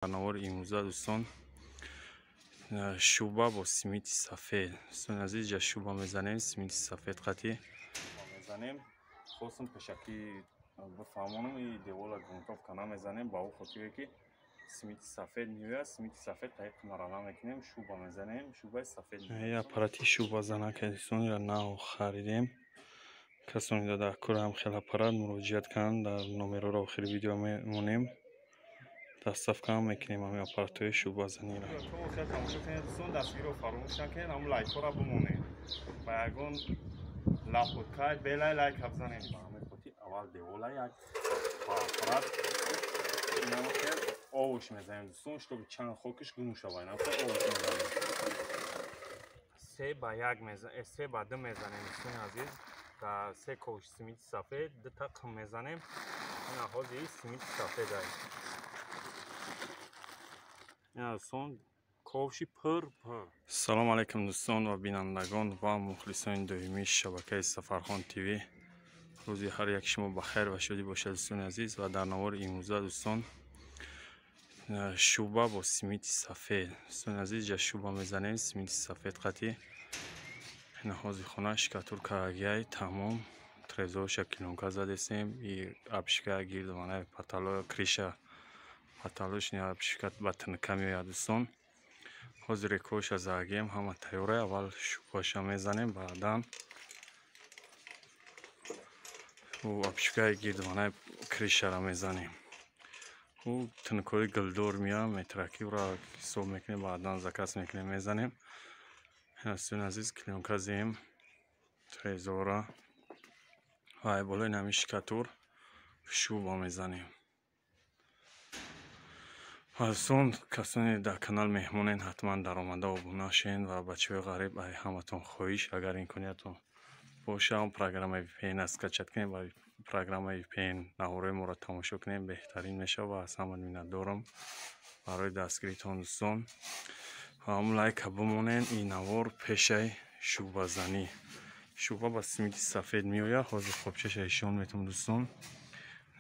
برنامه امروزه دوستان شوبه با سیمیت سفید. دوستان عزیز جا شوبه میزنیم، سیمیت سفید قطعی میزنیم. خواستم پشکی بفهمونم این دیوال گونتاف کنه میزنیم با او خطیه که سیمیت سفید میوه. سیمیت سفید تایپ مرانه میکنیم، شوبه میزنیم، شوبه سفید. این اپاراتی شوبه زنه که دوستان را نو خریدیم. کسانی داده کور هم خیلی اپارات مراجعت کن، در نمره را آخر ویدیو میمونیم. دستف کام میکنیم همین اپاراتوی شوبه زنی را. خیلی تماشا کنید دوستان، دستگیر رو فراموش نکنید، همون لایک ها را بمونید و یکون لپود کاید بیلای لایک بزنید. همین خطی اول دیوله یک اپارات اینا خیلی آوش میزنیم دوستان، شتو چند خوکش گم شوه اینا خیلی آوش میزنیم. 3 با 1 میزنیم، 3 با 2 میزنیم دوستان عزیز. تا 3 کوش سیمیت سفید 2 تا کم میزنیم. این آخوزی سیمیت سفید است. سلام علیکم دوستان و بینندگان و مخلصان دومی شبکه سفرخان تیوی. روزی هر یک شما بخیر و شادی باشد دوستان عزیز. و در نوار امروزه دوستان شوبه با سیمیت سفید. دوستان عزیز جا شوبه میزنیم، سیمیت سفید قطعی این حاضر خونه شکاتور کارگیای تمام ترزوش کلونکا زدیم. این ابشکه گیردوانه پتالو کریشه پتالوش نیا ابشکت بطن کمی یا دوستان حاضر کوش از آگیم همه تیوره. اول شوبه‌شو میزنیم، بعدا او ابشکه گیردوانه کریشه را میزنیم. او تنکوی گلدور میام میترکی را سوب میکنیم، بعدا زکس میکنیم میزنیم. دوستان عزیز کلونکا زیم تریزورا و بالای نمی شکاتور شوبه میزنیم. دوستان کسانی در کانال مهمونین حتما در آمده ابونه شین و بچه غریب ای همتون خواهش اگر امکانیتون باشه هم پروگرام وی پی ان اسکچت کنیم و پروگرام وی پی ان نهوره ما را تماشا کنیم بهترین میشه و از همه میندارم برای دستگیریتون دوستان. هم لایک بمونین. این نوار پیشه شوبه زنی، شوبه با سیمیت سفید میوید. حاضر خوبچش ایشون میتونم دوستان.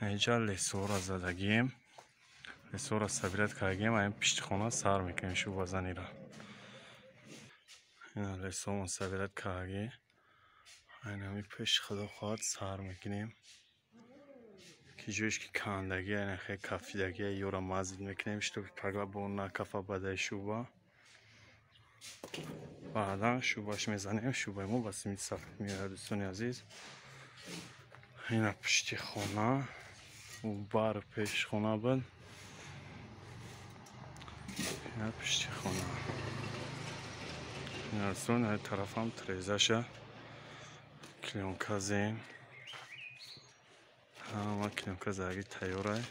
اینجا لیسورا زدگیم، لیسورا سبیرت کردیم. این پشت خونه سر میکنیم شوبه زنی را. این لیسورا سبیرت کردیم، این همی پشت خدا خواهد سر میکنیم که جوش که کندگی این خیلی کفیدگی یورا مزید میکنیم. شتو پگلا با اون نکفه بده شوبه بعدا شوبهش میزنیم. شوبه ما با سیمیت سفید میاد دوستان عزیز. این پشت خونه و بار پیش خونه بود. این پشت خونه این دوستان این طرف هم تریزشه کلونکا زیم همه کلونکا زاگی تیوره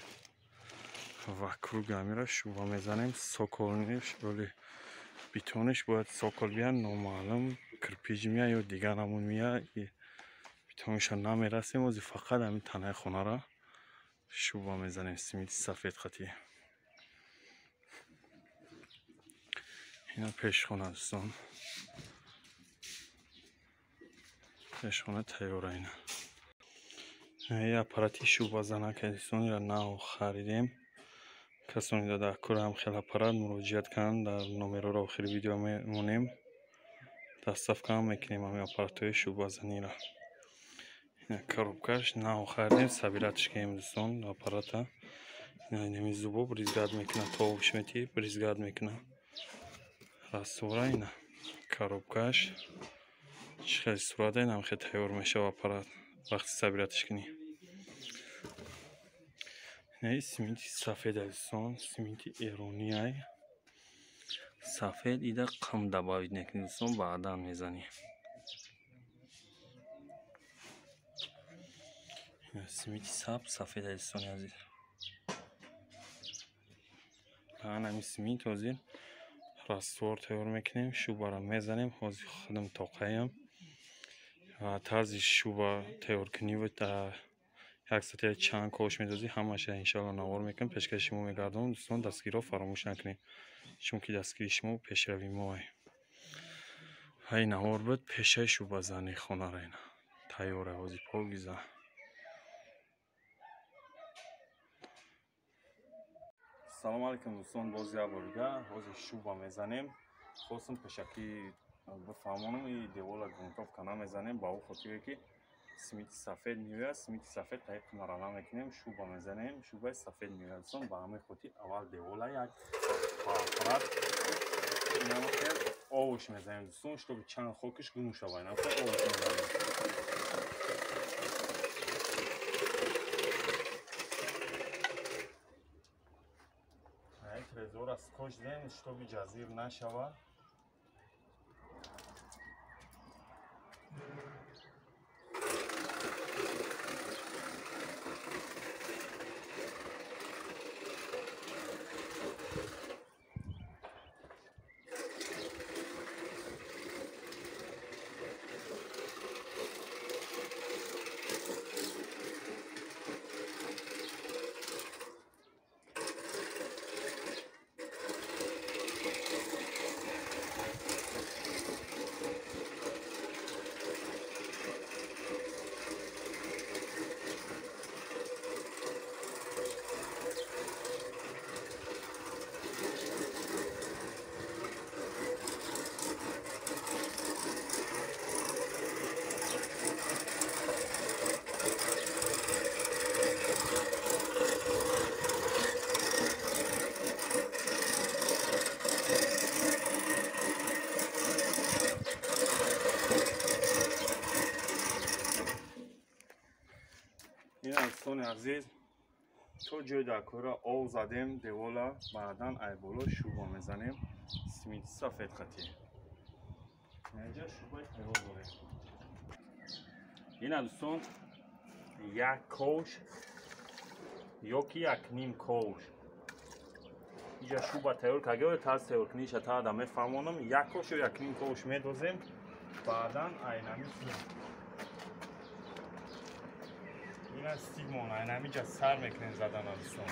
و کروگامی را شوبه میزنیم. سوکولنیش ولی بیتونش باید سوکل بیان نامعلوم کرپیج میاد یا دیگر نمون میاد. بیتونش نمیرسیم و فقط همین تنه خونه را شوبه میزنیم سیمیت سفید قطعی. اینا پیش خونه دوستان، پیش خونه تیوره اینا. این اپاراتی شوبه زنه که دوستان را نو خریدیم. کسانی داده کور هم خیلی اپارات مراجعت کن، در نمره را آخر ویدیو میمونیم. دستف کام میکنیم همین اپاراتوی شوبه زنی را. این کروبکش نو خریدیم، سبیرتش کنیم دوستان اپاراتا. این زوبو بریزگرد میکنه تا بشمیتی بریزگرد میکنه رسوره. اینا کروبکش خیلی صورت این هم خیلی تیور میشه اپارات وقتی سبیرتش کنی. این سیمیت سفید دوستان، سیمیت ایرانی های سفید. ایده قم دباوید نکنی دوستان بعدا میزنی. سیمیت سفید دوستان عزیز. من همین سیمیت حاضر رستور تیور میکنیم، شوبه را میزنیم. حاضر خودم توقعیم و طرز شوبه تیور کنی و تا یک ساعت چند کوش میدازی همشه انشالله نوار میکنیم. پیشکش شما میگردم دوستان، دستگیر رو فراموش نکنید چون که دستگیری شما پیشروی ما های نوار بود. پیشه شوبه زنی خونه را اینا تیوره حاضر پاگیزه. салом алейкум дӯстон, боз як борига ҳозир шуба мезанем. Хостам пешакӣ бифаҳмонам и девола грунтовка намезанем ба ӯ хотире ки симити сафед меояд. Симити сафед таҳиқ марҳала мекунем, шуба мезанем, шубаи сафед меояд. Дӯстон ба ҳамин хотир аввал девола як фарат инамахел овуш мезанем дӯстон, чтобы чанд хокиш гум шавад. Инамахел овуш мезанем. Трезора скотч дем, чтобы ҷазир нашавад. Дӯстони азиз, то ҷои дар кора ов задем девола, баъдан ай боло шуба мезанем, симити сафед қатӣ. Инҷа шубаи тайёр дорем. Ина дӯстон як кош ё ки як ним кош. Инҷа шуба тайёр кардем, тарз тайёр куниша таъда мефаҳмонам. Як кош ё як ним кош медозем, баъдан айнами ина стигмон айнамиҷа сар мекунем задана дӯстон.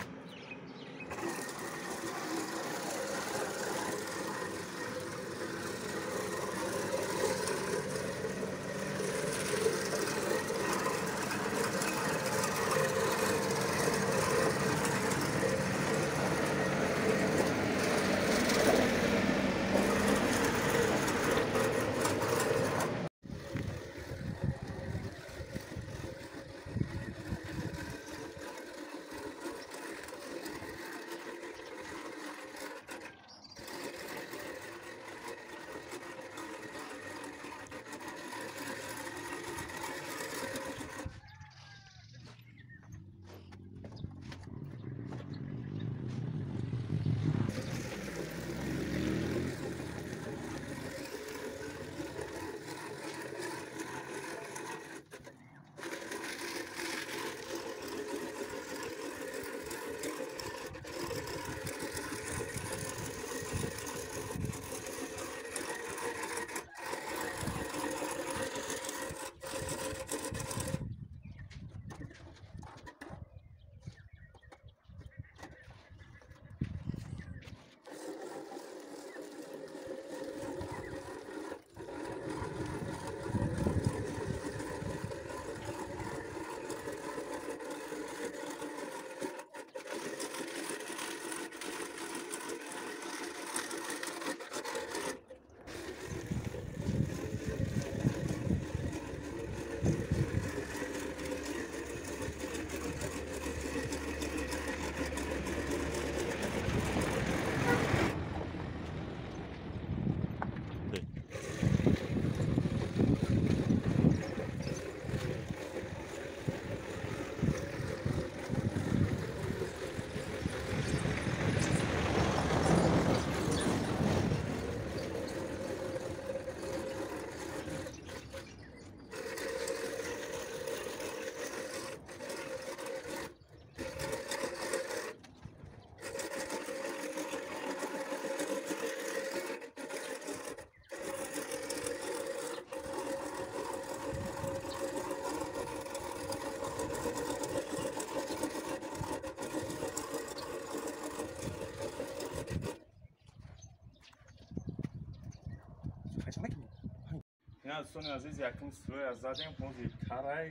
Ина дӯстони азиз, якум слоя задем. Ҳозир тарай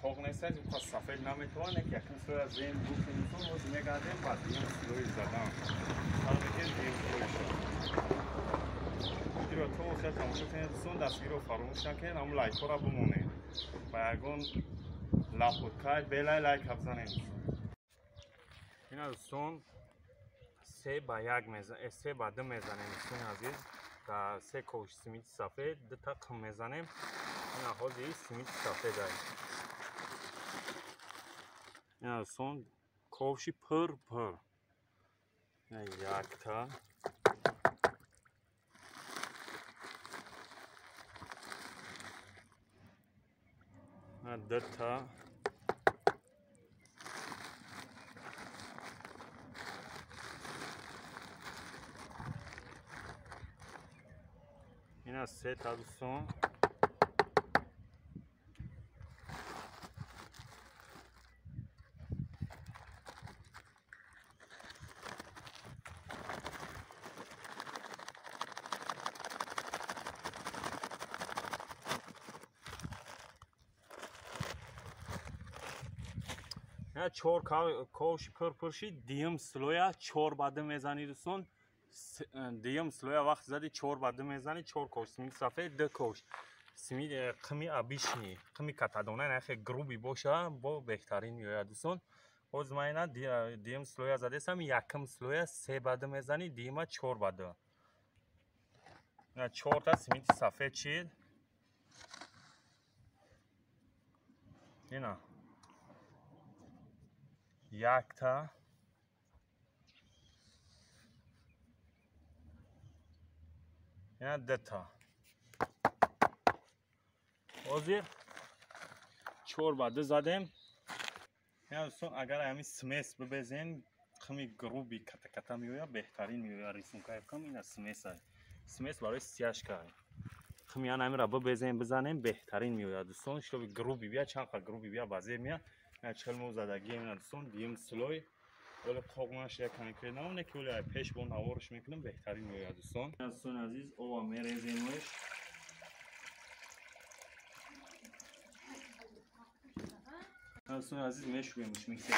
خوق نیست از پس سفید نمیتونه که یکم سوی از این بود میتونه روز میگردیم بعد دیم سلوی زدم حالا میگه دیم سلوی شد دیرو تو خیلی تماشا کنید دوستان دستگیر رو فراموش نکنید اما لایک ها را بمونید و یکون لاپود کرد بلای لایک بزنید این دوستان 3 با 1 میزنیم 3 با 2 میزنیم دوستان عزیز تا 3 کوش سیمیت سفید 2 تا کم میزنیم این آخوزی سیمیت سفید هست این دوستان کوشی پر یک تا دو تا این 3 تا دوستان یا 4 کوش پر شید دیم سلویا 4 بعد میزنید دوستان دیم سلویا وقت زدی 4 بعد میزنید 4 کوش سیمید سفید 2 کوش سیمید قمی آبیشنی قمی کاتادونه نخه گروبی باشه با بهترین میاد دوستان باز مینا دیم سلویا زده سم یکم سلویا 3 بعد میزنید دیم 4 بعد 4 تا سیمید سفید چید اینا 1 تا اینا 2 تا بازی 4 بعد زدیم یا دوستان اگر همین سمیس ببزین خمی گروبی کتا میویا بهترین میویا ریسون که کم این سمیس های سمیس برای سیاش که خمی همین را ببزین بزنیم بهترین میویا دوستان شو گروبی بیا چند تا گروبی بیا بازی میا چهل مو زدگی اینا دوستان دیم سلوی ولی قومش یکانی که نمونه که ولی پیش بون آورش میکنم بهترین میویا دوستان عزیز او میریزیمش دوستان عزیز میشویمش میکسر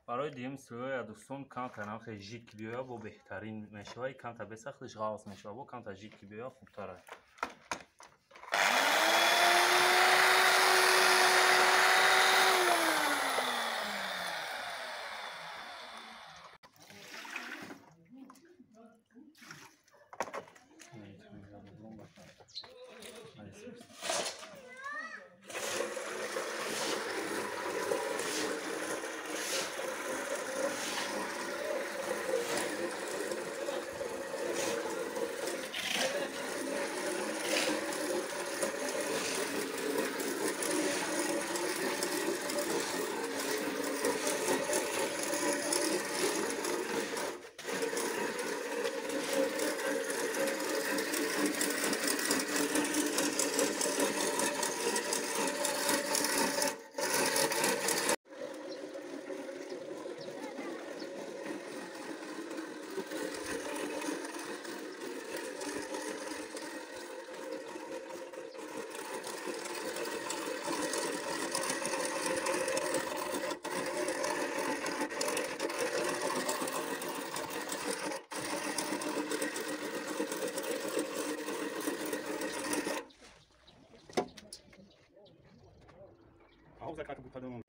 برای دیم سلوی دوستان کم کنم خیلی جیک بیایا با بهترین میشه کم تا بسختش غاز میشه با کم تا جیک بیایا خوبتره زکات بوتادم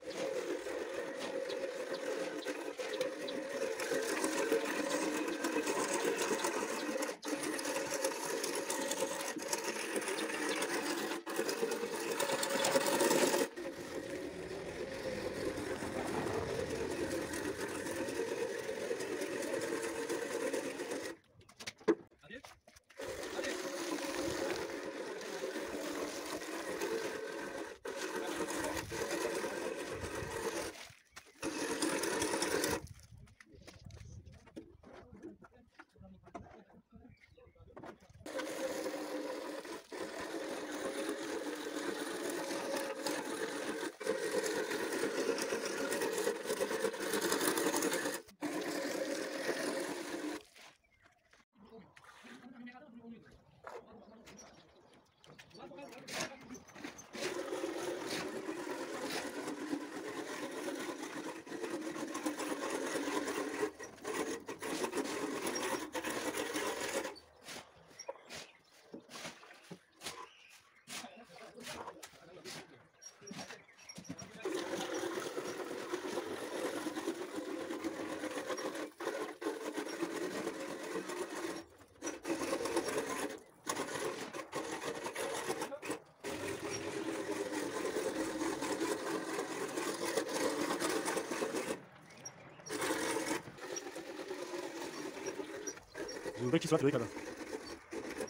روی کی صورت روی کردم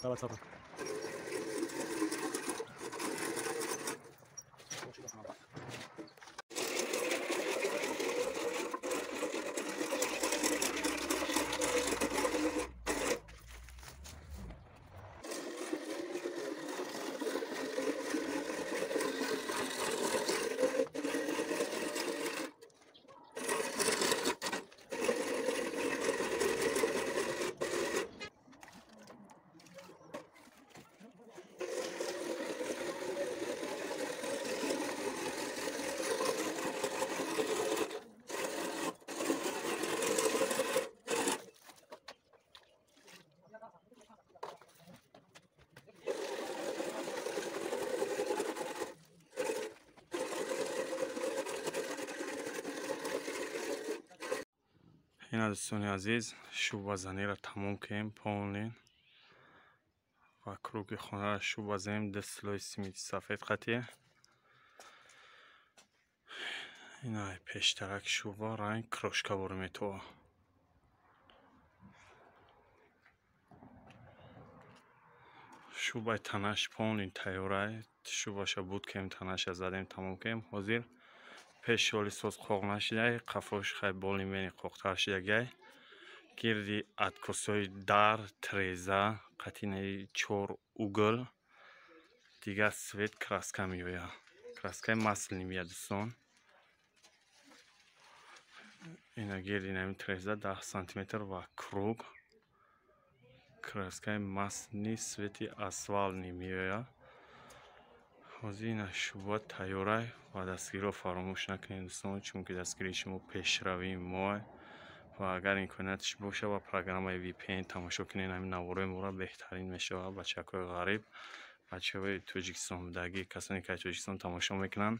دعوت صبر اینا دوستان عزیز شوبازنی را تموم کردیم پاونین و کروک خانه را شوبازیم دستلوی سیمیتی سفید قطعه اینا پیشترک شوبا رنگ کروشکا برمی تو شوبای تنش پاونین تیورای شوباشا بود که تنش زدیم تموم کردیم حاضر پیش شالی سوز قوق نشده قفاش خیلی بالی منی قوقتر شده گای گردی ادکسای در تریزه قطینه چور اوگل دیگه سوید کراسکا میویا کراسکای مسلی میاد دوستان اینا گردی نمی تریزه 10 سانتیمتر و کروگ کراسکای مسلی سویتی اسوال نمیویا حاضر اینا شوبا تیورای و دستگیر رو فراموش نکنید دوستان چون که دستگیری شما پیشروی ما و اگر امکانیتش باشه و پروگرام VPN تماشا کنین همین نوارای ما را بهترین میشه و بچه‌های غریب بچه‌های توجیکستان بودگی کسانی که توجیکستان تماشا میکنن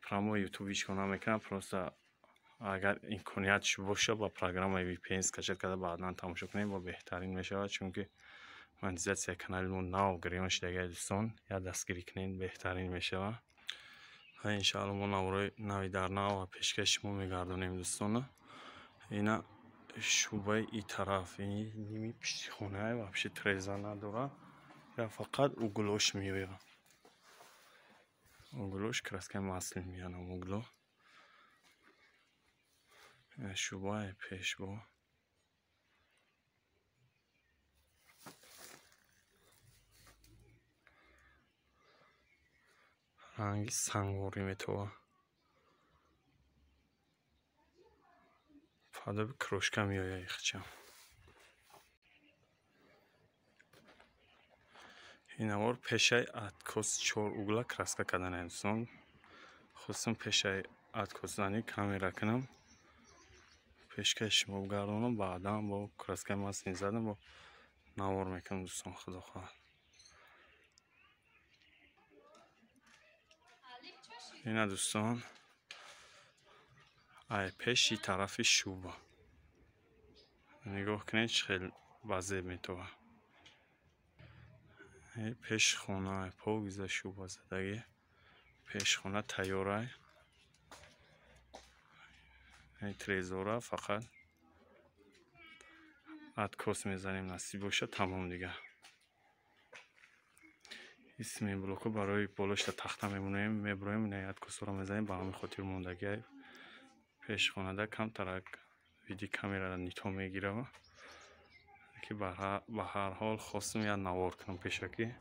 پرامو یوتیوبیش کنم میکنن پروسه اگر امکانیتش باشه با پروگرام VPN اسکچل کرده بعدا تماشا کنین و بهترین میشه چون که منزیت کانالمون نو گریانش دیگه دوستان یا دستگیری کنین بهترین میشه و انشاءالله ما نوارای نوی در نو و پیشکش ما میگردونیم دوستان اینا شوبای ای طرف این نیمی پیش خونه و پیش تریزه نداره یا فقط اوگلوش میوه اوگلوش کراسکه مسلی میانه اوگلو شوبای پیش با رنگی سنگوری میتوه فاده به کروشکا میوه ایخچم این اوار پیشه ادکوس چور اوگلا کراسکه کدن انسان خواستم پیشه ادکوس زنی کامیرا کنم پیشکش ما بگردونم بعدا با کراسکه مسلی زدم با نوار میکنم دوستان خدا خواهد اینا دوستان ای پیشی طرف شوبا نگاه کنید خیلی وضع میتوه ای پیش خونه پاویزه شوبا زدگی پیش خونه تیاره ای تریزوره فقط ادکوس میزنیم نصیب باشه تمام دیگه اسم این بلوکو برای بالاشت تخته میمونیم میبرویم نه ادکوس رو میزنیم با همین خاطر موندگی پیش خونه ده کم ترک ویدیو کامیرا را نیتو میگیره که به هر حال خواستم یا نوار کنم پیشکی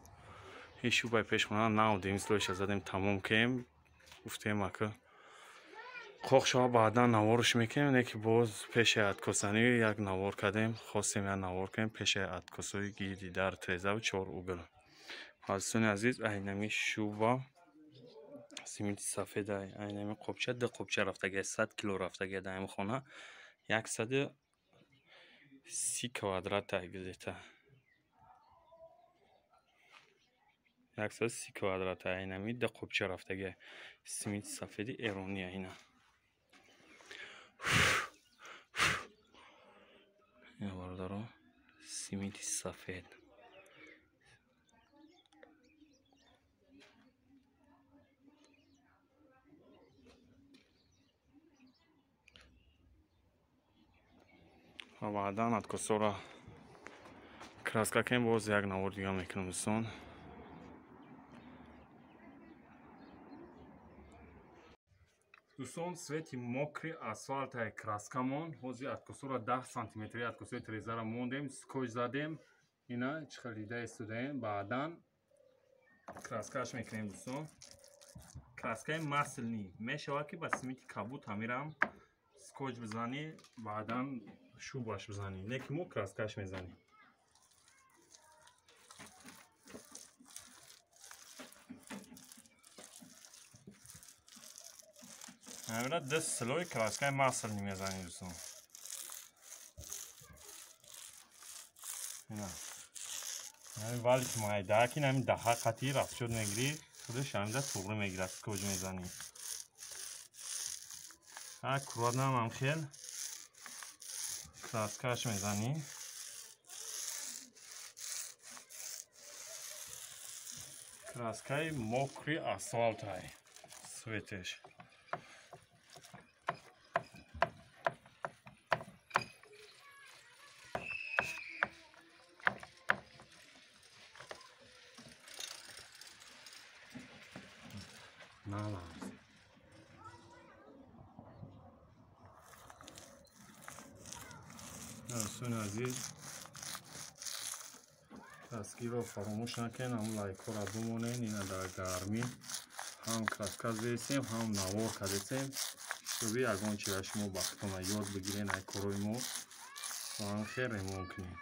این شوبای پیش خونه نو دیم سلوش زدیم تمام کردیم گفتیم که خواه شما بعدا نوارش میکنیم نه که باز پیش ادکوسانی یک نوار کردیم خواستیم یا نوار کنیم پیش ادکوسوی گیردی در تریزه و چور اوگل حالستون عزیز اینمی شوبا سیمیتی سفید اینمی قبچه ده قبچه رفتگی 100 کیلو رفتگی دایم خونه 130 کوادرات تگزیته 130 کوادرات اینمی ده قبچه رفتگی سیمیتی سفیدی ایرانی اینا این باردارو سیمیتی سفید و بعدا ادکوسو را краска кем боз як навор дига мекунам дӯстон. Дӯстон свети мокри асфалтаи краскамон ҳозир откусура 10 сантиметри откусуи трезара мондем, скотч задем, ина чихалида истодаем, баъдан краскааш мекунем дӯстон. Краскаи маслни мешавад ки ба симити кабуд ҳамирам скотч бизанӣ, баъдан шӯбаш бизанӣ, не ки мо краскааш мезанем. ҳамира 10 слой краскаи маслни мезанем дӯстон. вале ки майдаки нами даха қатӣ рафшуд мегирӣ, худаш ҳамида туғри мегирад, скотч мезанӣ. кураднам ҳамхел краскааш мезанӣ. краскаи мокри асфалтай светеш. دوستان عزیز دستگیرро фаромӯш накунед, ҳамон лайкҳоро бимонед. Ина дар гармӣ ҳам краска зесем, ҳам навор кардесем. шуби ягон чиз шумо ба худтона ёд бигиред ай корои мо ва ҳам хел ремон кунед.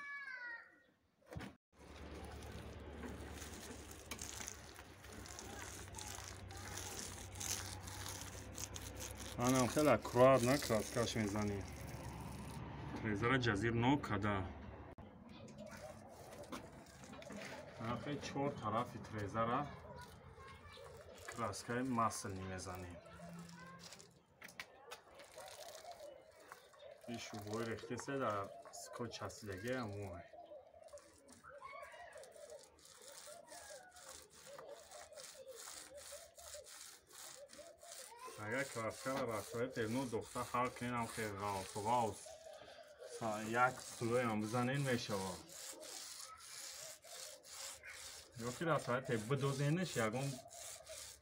ҳам хел аккурат на краскааш мезанем. трезара ҷазир нокада. ҳамхел 4 тарафи трезара краскаи маслни мезанем. ин шӯбҳои рехтеса дар скотч ҳастидаги ҳамои. агар краскаро расои певно духта хал кунед, ҳамхел ғавс як слой ҳам бизанед мешавад. ё ки расои бидозенеш ягон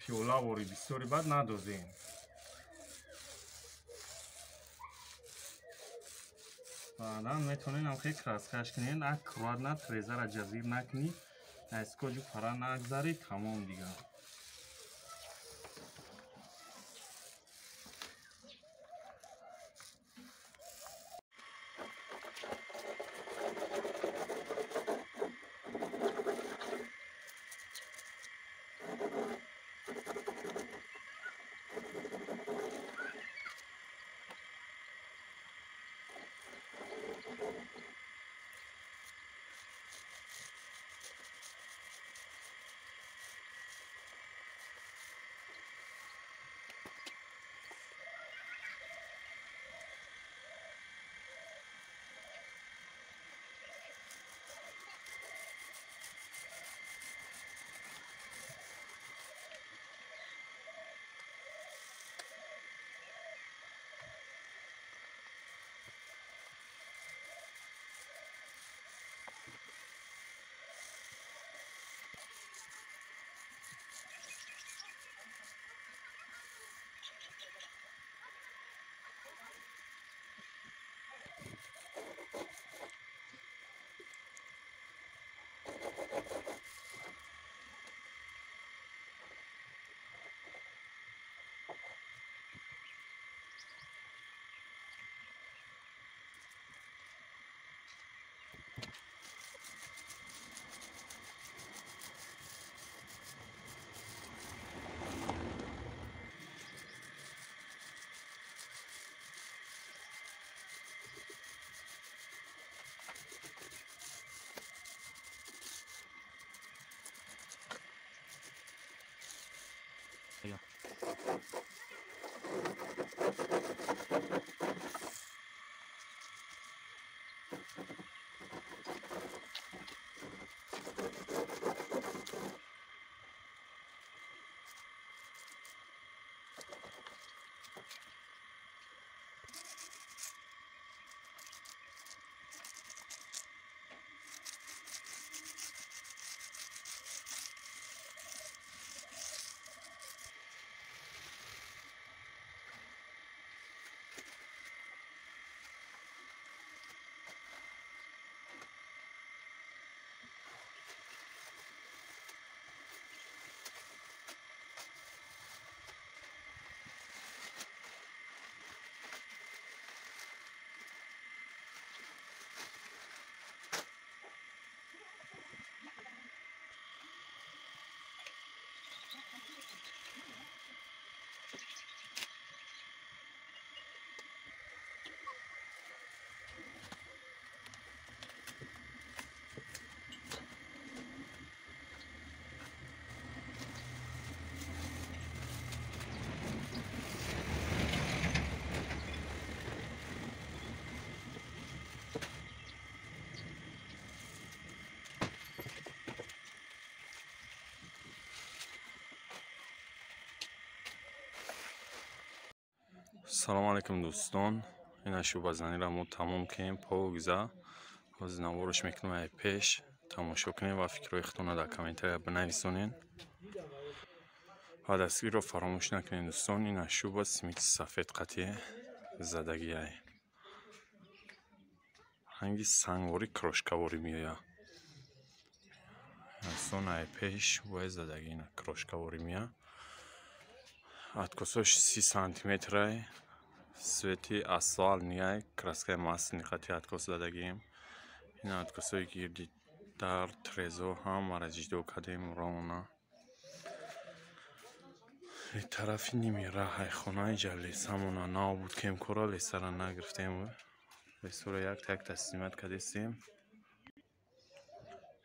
пиёлавори бисёри бад надозем. баъдан метавонед ҳамхел краскааш кунед, аккурат на трезара ҷазир накунед, ай скотчу пара нагзаред, тамом дига. салом алайкум дӯстон, ина шӯъбазаниро мо тамом кардем погза. ҳозир навориш мекунем ай пеш тамошо кунем ва фикрҳои худтонро дар комментария бинависонед ва дастгириро фаромӯш накунед дӯстон. ина шӯъба симити сафед қатъи задагиай ранги сангворӣ крошкаворӣ меояд дӯстон. ай пеш шӯъбаи задагӣ ина крошкаворӣ меояд. откосош 30 сантиметрай свети асфал ниай краскаи маслини қатъи откос дадагием. ина откосои гирди дар трезо ҳамаро ҷидо кардем ровна. тарафи ними раҳаи хонаи ҷалесамона набуд кемкора лесара нагирифтем лесаро як таслимат кардестем.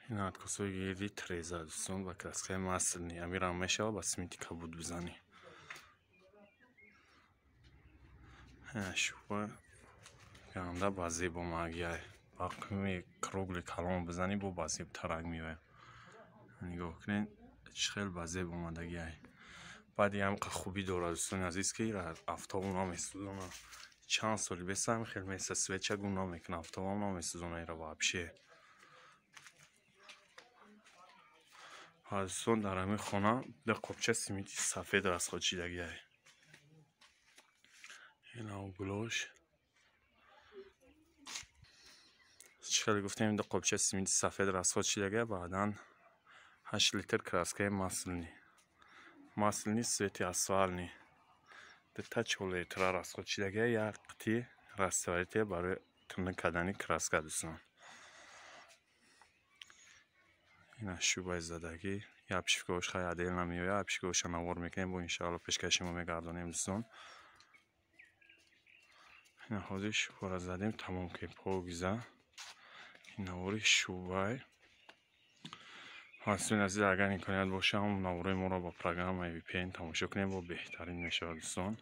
ина откосои гирди треза дӯстон ба краскаи маслини амирам мешавад ба симити кабуд бизанӣ. шӯъба ганда ба зебо магияй вақти кругли калон бизанӣ бо ба зебтар ранг меояд. нигоҳ кунед чӣ хел ба зеб омадагиай. баъди ҳамқа хубӣ дорад дӯстони азиз ки афтобу намесӯзона. чанд соли бесам хел меса свеча гум намекуна афтобам намесӯзона ира вообще. дӯстон дар ҳамин хона ду қопча симити сафед расходшидагиай. ина углош чӣ хел гуфтем ду қопча симити сафед расходшидагиай. баъдан 8 литр краскаи маслини свети асфални дута 4 литра расходшидагиай. як қитъи растворитель барои тӯна кардани краска дӯстон. ина шӯъбаи задагӣ япшикош хай адел намеояд. япшикоша навор мекунем бо иншоалло пешкаши мо мегардонем дӯстон. ина ҳозир шӯъбаро задем тамом кардем погиза. ин навори шӯъбай ҳастон азиз агар имконият боша ҳам навораи моро ба программаи VPN тамошо кунем бо беҳтарин мешавад дӯстон.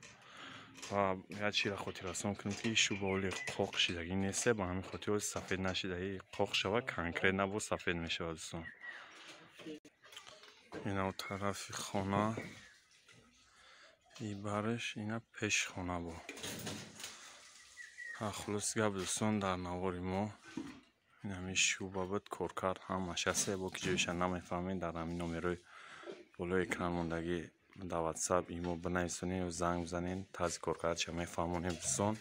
ва як чизро хотиррасон кунем ки шӯъба оли қоқ шидагӣ нест. ба ҳамин хотир оли сафед нашидагӣ қоқ шавад конкрет набо сафед мешавад дӯстон. ина тарафи хона и барш ина пеши хона бо хулоси гап дӯстон дар навори мо ин ҳамин шӯъба буд. коркард ҳамаш ҳаст. бо ки ҷояша намефаҳмед дар ҳамин номерои болои экран мондагӣ дар WhatsApp имо бинависонед ё занг бизанед тарзи коркардша мефаҳмонем дӯстон.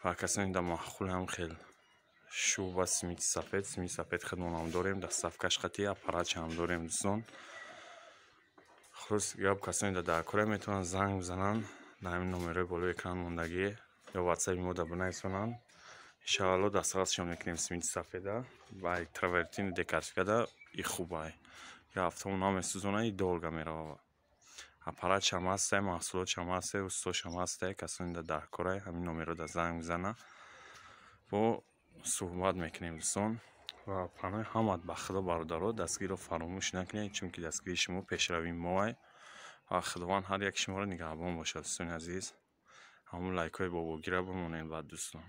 ва касоне дар маҳқул ҳам хел шӯъба симити сафед хидмонам дорем. дастсафкаш қатъи аппаратча ҳам дорем дӯстон. хулоси гап касоне дар даркория метавонанд занг бизананд дар ҳамин номерои болои экран мондагӣ ё WhatsApp имо да бинависонанд. иншоалло дастравасшон мекунем симити сафеда ба травертин декартификада и хубай ё автобу намесӯзона и долга меравад. аппаратча ҳам ҳастай маҳсулотча ҳам ҳастай устошам ҳастай. касоне дар даркория ҳамин номеро да занг бизана бо суҳбат мекунем дӯстон. ва паноҳи ҳамат ба худо бародаро дастгириро фаромӯш накунед чунки дастгири шумо пешравии моай ва худованд ҳар яки шуморо нигаҳбон бошад. дӯстони азиз ҳамон лайкҳои бобогира бимонед ба дӯстон.